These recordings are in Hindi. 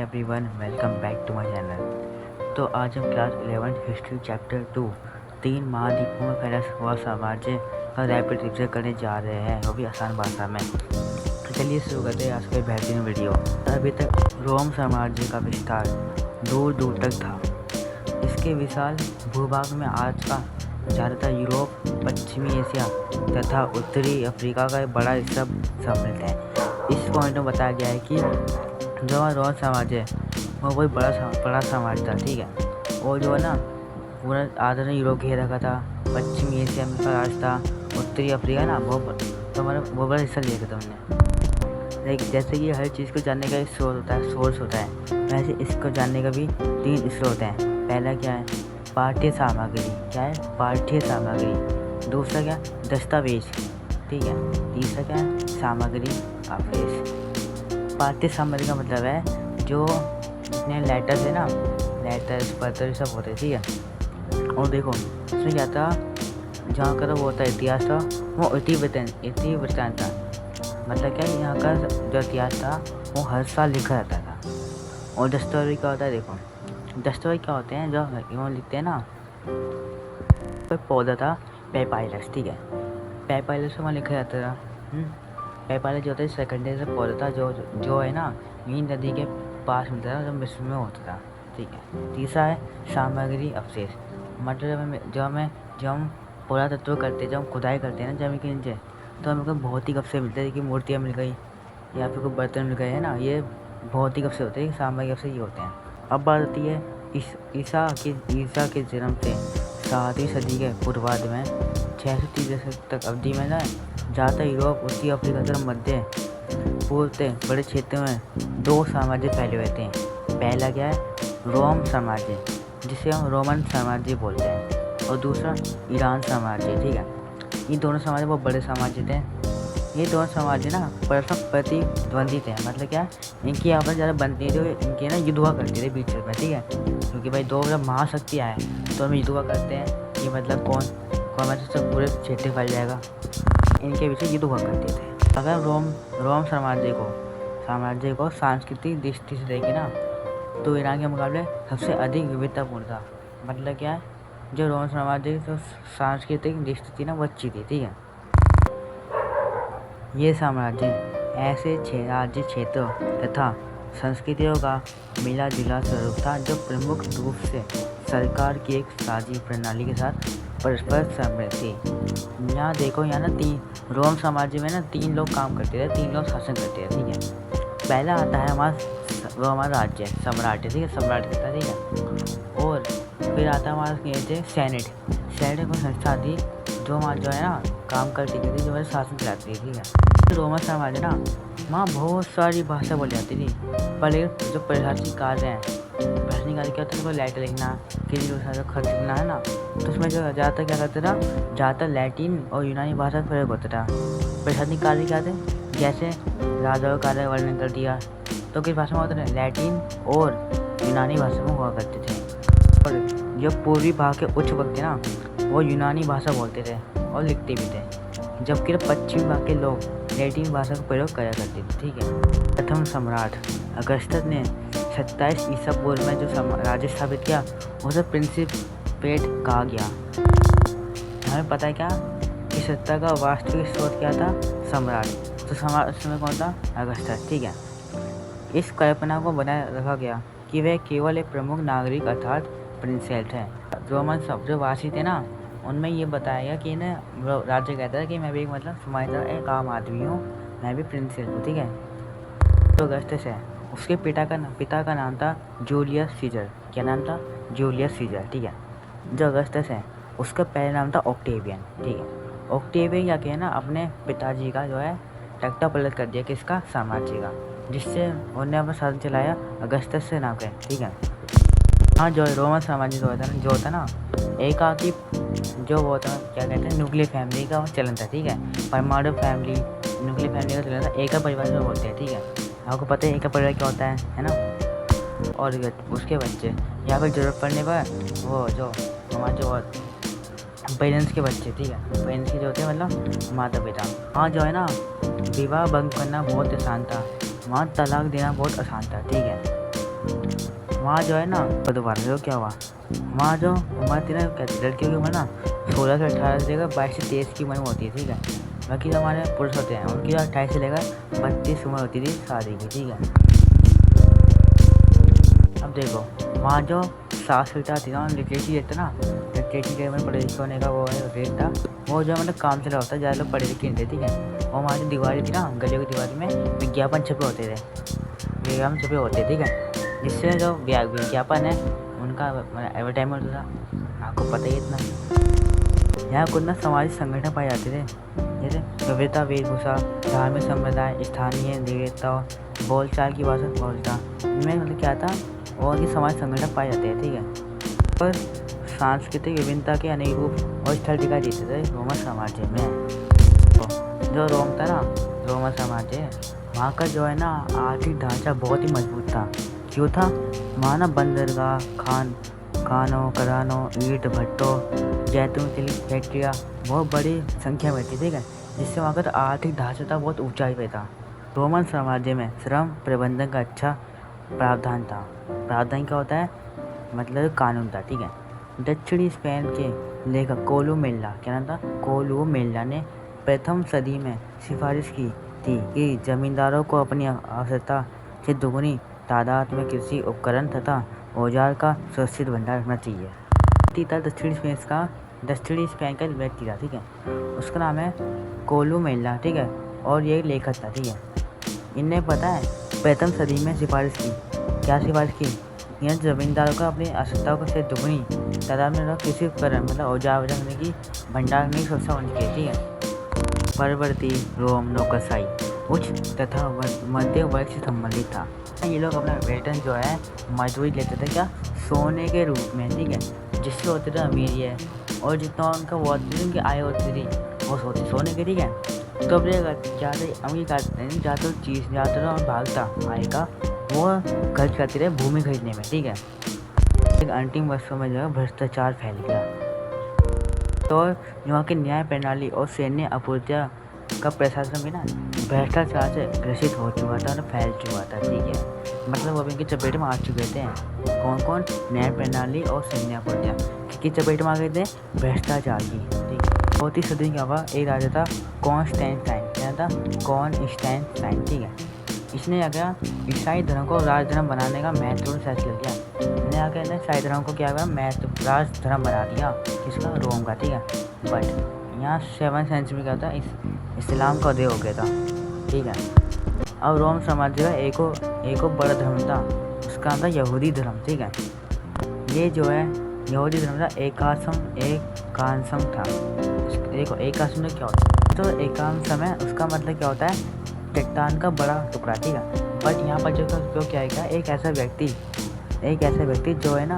Everyone, welcome back to my channel. तो आज हम क्लास 11 हिस्ट्री चैप्टर 2 तीन महाद्वीपों में फैला हुआ साम्राज्य का रैपिड रिविजन करने जा रहे हैं, वो भी आसान भाषा में। तो चलिए शुरू करते हैं आज का बेहतरीन वीडियो। अभी तक रोम साम्राज्य का विस्तार दूर दूर तक था। इसके विशाल भूभाग में आज का ज़्यादातर यूरोप, पश्चिमी एशिया तथा उत्तरी अफ्रीका का एक बड़ा हिस्सा सम्मिलित है। इस पॉइंट में बताया गया है कि जो रोम साम्राज्य है वो बहुत बड़ा साम्राज्य था, ठीक है। और जो है ना पूरा आधा यूरोप घेर रखा था, पश्चिमी एशिया में राज था, उत्तरी अफ्रीका ना वो बड़ा हिस्सा लिया था तुमने। लेकिन जैसे कि हर चीज़ को जानने का एक सोर्स होता है, वैसे इसको जानने का भी तीन स्रोत हैं। पहला क्या है? पाठ्य सामग्री। क्या है? पाठ्य सामग्री। दूसरा क्या? दस्तावेज, ठीक है। तीसरा क्या है? सामग्री अवशेष। पाठ्य सामग्री का मतलब है जो जितने लेटर्स है ना, लेटर्स पत्र सब होते हैं, ठीक है। और देखो इसमें क्या था, जहाँ का वो होता है इतिहास था, वो इतिवृत्तांत था। मतलब क्या, यहाँ का जो इतिहास था वो हर साल लिखा जाता था। और दस्तावेज क्या होता है? देखो दस्तावेज क्या होते हैं, जो लिखते हैं ना, कोई पौधा था पेपाइलस, ठीक है। पेपाइलस वहाँ लिखा जाता था। पेपाइलस जो होता है सेकेंडरी से पौधा था, जो है ना नील नदी के पास मिलता था, जो मिस्र में होता था, ठीक है। तीसरा है सामग्री अवशेष। मतलब जब हम पुरातत्व करते, जब हम खुदाई करते हैं ना जमीन के नीचे, तो हमें कोई भौतिक अवशेष मिलते हैं कि मूर्तियाँ मिल गई या फिर कोई बर्तन मिल गए, है ना, ये भौतिक अवशेष होते हैं, सामग्री अवशेष ये होते हैं। अब बात आती है ईसा के जन्म से 7वीं सदी के पूर्वार्ध में 630 तक अवधि में ना ज़्यादातर यूरोप, उत्तरी अफ्रीका तथा मध्य पूर्व के बड़े क्षेत्रों में दो साम्राज्य फैले हुए थे। पहला क्या है? रोम साम्राज्य, जिसे हम रोमन साम्राज्य बोलते हैं, और दूसरा ईरान साम्राज्य, ठीक है। ये दोनों साम्राज्य बहुत बड़े साम्राज्य थे। ये दोनों साम्राज्य ना परस्पर प्रतिद्वंदी थे। मतलब क्या, इनकी आपस ज़्यादा बनती थी, इनके ना युद्ध हुआ करते थे बीच में, ठीक है। क्योंकि भाई दो जब महाशक्ति आए तो हम युद्ध हुआ करते हैं कि मतलब कौन मतलब सब पूरे क्षेत्र फैल जाएगा, इनके बीच युद्ध हुआ करते थे। अगर रोम साम्राज्य को सांस्कृतिक दृष्टि से देखें ना, तो ईरान के मुकाबले सबसे अधिक विविधतापूर्ण था। मतलब क्या है, जो रोम साम्राज्य की तो सांस्कृतिक दृष्टि थी ना वो अच्छी थी, ठीक है। ये साम्राज्य ऐसे राज्य क्षेत्रों तथा संस्कृतियों का मिला जुला स्वरूप था, जो प्रमुख रूप से सरकार की एक साझी प्रणाली के साथ परस्पर सम्मिलित थी। यहाँ देखो, यहाँ ना रोम साम्राज्य में ना 3 लोग काम करते थे, 3 लोग शासन करते थे, ठीक है। पहला आता है हमारा राज्य सम्राट, ठीक है, सम्राट कहता है, ठीक है। और फिर आता है हमारा कहते हैं सेनेट को संस्था थी जो है ना काम करती थी, जो हमारे शासन चलाती थी, ठीक है। रोमन साम्राज्य ना वहाँ बहुत सारी भाषा बोली जाती थी, पर लेकिन जो प्रशासनिक कार्य हैं, प्रशासनिक कार्य क्या होता है, कोई लेटर लिखना, किसी दूसरे को खत लिखना, है ना, तो उसमें जो ज़्यादातर क्या करता था, ज़्यादातर लैटिन और यूनानी भाषा का प्रयोग होता था। प्रशासनिक कार्य क्या थे, जैसे राजा कार्य वर्णन कर दिया, तो किस भाषा में होता था? लैटिन और यूनानी भाषा में हुआ करते थे। और जो पूर्वी भाग के उच्च वर्ग थे ना, वो यूनानी भाषा बोलते थे और लिखते भी थे, जबकि पश्चिमी भाग के लोग लैटिन भाषा का प्रयोग करा करते थे, ठीक है। प्रथम सम्राट अगस्टस ने 27 ईसा पूर्व में जो राज्य स्थापित किया उसे प्रिंसिपेट कहा गया। हमें पता है क्या कि सत्ता का वास्तविक स्रोत क्या था? सम्राट। तो सम्राट उस समय कौन था? अगस्टस, ठीक है। इस कल्पना को बनाए रखा गया कि वे केवल एक प्रमुख नागरिक अर्थात प्रिंसेस थे। रोमन सब जो वासी थे ना, उनमें ये बताया गया कि इन्हें राज्य कहता है कि मैं भी एक मतलब तुम्हारी तरह एक आम आदमी हूँ, मैं भी प्रिंसेस हूँ, ठीक है। तो अगस्टस है, उसके पिता का नाम था जूलियस सीजर। क्या नाम था? जूलियस सीजर, ठीक है। जो अगस्टस है उसका पहला नाम था ऑक्टेवियन, ठीक है। ऑक्टेवियन क्या किया ना, अपने पिताजी का जो है तख्ता पलट कर दिया, किसका? साम्राज्य का, जिससे उन्होंने अपना शासन चलाया अगस्टस से नाम कर, ठीक है। हाँ, जो रोमन साम्राज्य जो होता ना एकाकी जो वो होता क्या कहते हैं, न्यूक्लियर फैमिली का चलन था, ठीक है। परमाणु फैमिली, न्यूक्लियर फैमिली का चलन था, एक परिवार में बोलते हैं, ठीक है। आपको पता है एक परिवार क्या होता है ना। और उसके बच्चे या फिर जरूरत पड़ने पर वो जो हमारे जो पेरेंट्स के बच्चे, ठीक है, पेरेंट्स के जो होते हैं मतलब माता पिता। हाँ, जो है ना विवाह भंग करना बहुत आसान था, वहाँ तलाक देना बहुत आसान था, ठीक है। वहाँ जो है ना, तो दोबारा जो क्या हुआ, वहाँ जो हमारे तीनों लड़कियों की उम्र ना 16 से 18 से लेकर 22 से 23 की उम्र में होती है, ठीक है। बाकी जो हमारे पुरुष होते हैं उनकी 28 से लेकर 32 उम्र होती थी शादी की, ठीक है। अब देखो वहाँ जो सास बेटा थी ना, लिटरेसी रेट था ना, लिटरेसी के पढ़े लिखे होने का वो रेट था, वो जो मतलब काम चला होता है, ज़्यादा लोग पढ़े लिखे नहीं थे, ठीक है। और वहाँ जो दीवारी थी ना, गलियों की दीवारी में विज्ञापन छपे होते थे, विज्ञापन छपे होते, ठीक है। जिससे जो विज्ञापन है उनका एडवर्टाइजमेंट होता था, आपको पता ही इतना। यहाँ कुछ ना सामाजिक संगठन पाए जाते थे, जैसे विविधता वेशभूषा, धार्मिक संप्रदाय, स्थानीय देवता, बोलचाल की भाषा बोलता, इनमें मतलब क्या था, और की समाज संगठन पाए जाते हैं, ठीक है। पर सांस्कृतिक विभिन्नता के अनेक रूप और स्थल दिखाई देते थे रोमन साम्राज्य में। तो जो रोम था ना, रोमन साम्राज्य, वहाँ का जो है ना आर्थिक ढांचा बहुत ही मजबूत था। क्यों था? वहाँ ना बंदरगाह, खानों, खदानों, ईंट भट्टों, जैतून तेल फैक्ट्रियाँ बहुत बड़ी संख्या में थी, ठीक है। जिससे वहाँ का आर्थिक ढांचा था बहुत ऊंचाई पे था। रोमन साम्राज्य में श्रम प्रबंधन का अच्छा प्रावधान था। प्रावधान क्या होता है? मतलब कानून था, ठीक है। दक्षिणी स्पेन के लेखक कोलुमेला, क्या नाम था? कोलुमेला ने प्रथम सदी में सिफारिश की थी कि जमींदारों को अपनी आवश्यकता से दुगुनी तादाद में कृषि उपकरण तथा औजार का सुरक्षित भंडार रखना चाहिए। था दक्षिणी स्पेन का व्यक्ति था, ठीक है। उसका नाम है कोलुमेला, ठीक है। और ये लेखक था, ठीक है। इनने पता है प्रथम सदी में सिफारिश की, क्या सिफारिश की? यह जमींदारों को अपनी आवश्यकताओं से दुगुनी तादाद में कृषि उपकरण मतलब औजार रखने की भंडार की सुरक्षा होनी चाहिए, ठीक है। परवर्ती रोम नौकरशाही उच्च तथा मध्य वर्ग से संबंधित था। ये लोग अपना वेतन जो है मजदूरी लेते थे, क्या? सोने के रूप में, ठीक है। जिससे होते थे अमीर है, और जितना उनका वो होती थी, उनकी आय होती थी वो होती सोने की, ठीक है। तो अब ज़्यादा अमीर करते हैं, ज़्यादा चीज़ ज़्यादा और भागता आय का वो खर्च करते रहे भूमि खरीदने में, ठीक है। अंतिम वर्षों में जो है भ्रष्टाचार फैल गया, तो यहाँ की न्याय प्रणाली और सैन्य आपूर्तियाँ का प्रशासन भी ना भ्रष्टाचार से ग्रसित हो चुका था और फैल चुका था, ठीक है। मतलब अब इनकी चपेट में आ चुके थे कौन कौन? न्याय प्रणाली और सैन्य आपूर्तियाँ की चपेट में आ गए थे भ्रष्टाचार की, ठीक है। 4वीं सदी का हुआ एक राजा था कॉन्स्टेंटाइन, क्या था? कॉन्स्टेंटाइन, ठीक है। इसने क्या किया? ईसाई धर्म को राज धर्म बनाने का महत्वपूर्ण फैसला किया। इसने क्या किया? ईसाई धर्म को क्या किया? राज धर्म बना दिया, किसका? रोम का, ठीक है। बट यहाँ 7वीं सेंचुरी क्या था? इस्लाम का उदय हो गया था, ठीक है। अब रोम साम्राज्य का एक बड़ा धर्म था, उसका नाम था यहूदी धर्म, ठीक है। ये जो है यहूदी धर्म था एकांशम था। देखो एकांशम में क्या होता है? तो एकांशम है, उसका मतलब क्या होता है? चट्टान का बड़ा टुकड़ा, ठीक है। बट यहाँ पर जो क्या है, एक ऐसा व्यक्ति जो है ना,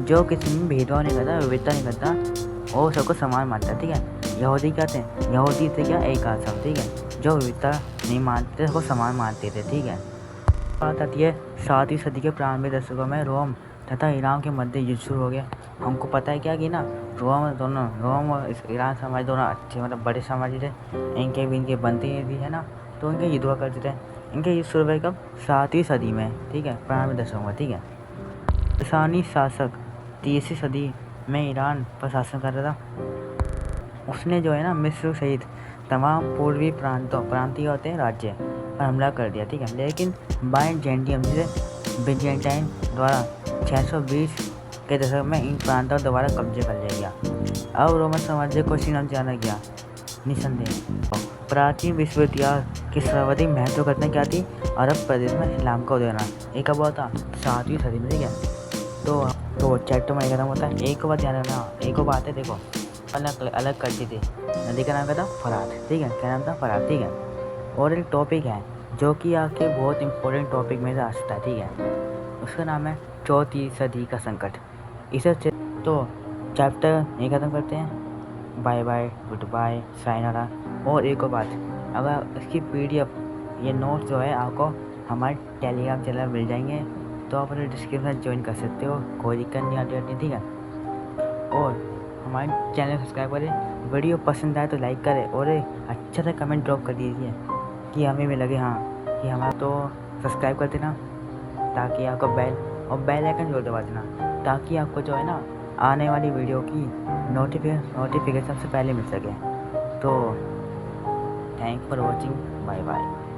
जो किसी में भेदभाव नहीं करता, विविधता नहीं करता, और सबको समान मानता है, ठीक है। यहूदी क्या थे? यहूदी थे क्या? एक आसम, ठीक है। जो विविधता नहीं मानते, सबको समान मानते थे, ठीक है। बात आती है 7वीं सदी के प्रारंभिक दशकों में रोम तथा ईरान के मध्य युद्ध शुरू हो गया। हमको पता है क्या कि ना रोम और ईरान साम्राज्य दोनों अच्छे मतलब बड़े साम्राज्य थे, इनके भी इनके बनते भी है ना, तो इनके युद्ध हुआ करते थे। इनके युद्ध शुरू हुए कब? 7वीं सदी में, ठीक है, प्रारंभिक दशकों में, ठीक है। ईरानी शासक 30वीं सदी में ईरान पर शासन कर रहा था। उसने जो है ना मिस्र सहित तमाम पूर्वी प्रांतीय होते हैं राज्य पर हमला कर दिया, ठीक है। लेकिन बाइजेंटियम जिसे बिजेंटाइन द्वारा 620 के दशक में इन प्रांतों दोबारा कब्जे कर लिया गया। अब रोमन साम्राज्य को नाम जाना गया निसंदेह। प्राचीन विश्व इतिहास की सर्वाधिक महत्व घटना क्या थी? अरब प्रदेश में इस्लाम का उदय होना। एक कब हुआ था? 7वीं सदी में, ठीक है। तो चैप्टर में खत्म होता है। एक बात ध्यान रखना, एक बात है, देखो अलग करती थी। नदी का नाम क्या था? फरात, ठीक है। क्या नाम था? फरात, ठीक है। और एक टॉपिक है जो कि आपके बहुत इंपॉर्टेंट टॉपिक में से आ सकता है, ठीक है। उसका नाम है 4वीं सदी का संकट। इसे तो चैप्टर नहीं खत्म करते हैं। Bye bye, goodbye, sayonara. और एक और बात, अगर इसकी PDF ये नोट्स जो है आपको हमारे टेलीग्राम चैनल मिल जाएंगे, तो आप अपने डिस्क्रिप्शन ज्वाइन कर सकते हो, कोई दिक्कत नहीं आती, ठीक है। और हमारे चैनल सब्सक्राइब करें, वीडियो पसंद आए तो लाइक करें, और अच्छा सा कमेंट ड्रॉप कर दीजिए कि हमें भी लगे हाँ कि हमारा तो सब्सक्राइब कर देना, ताकि आपका बेल और बेल आइकन जरूर दबा देना, ताकि आपको जो है ना आने वाली वीडियो की नोटिफिकेशन सबसे पहले मिल सके। तो thank for watching, bye bye.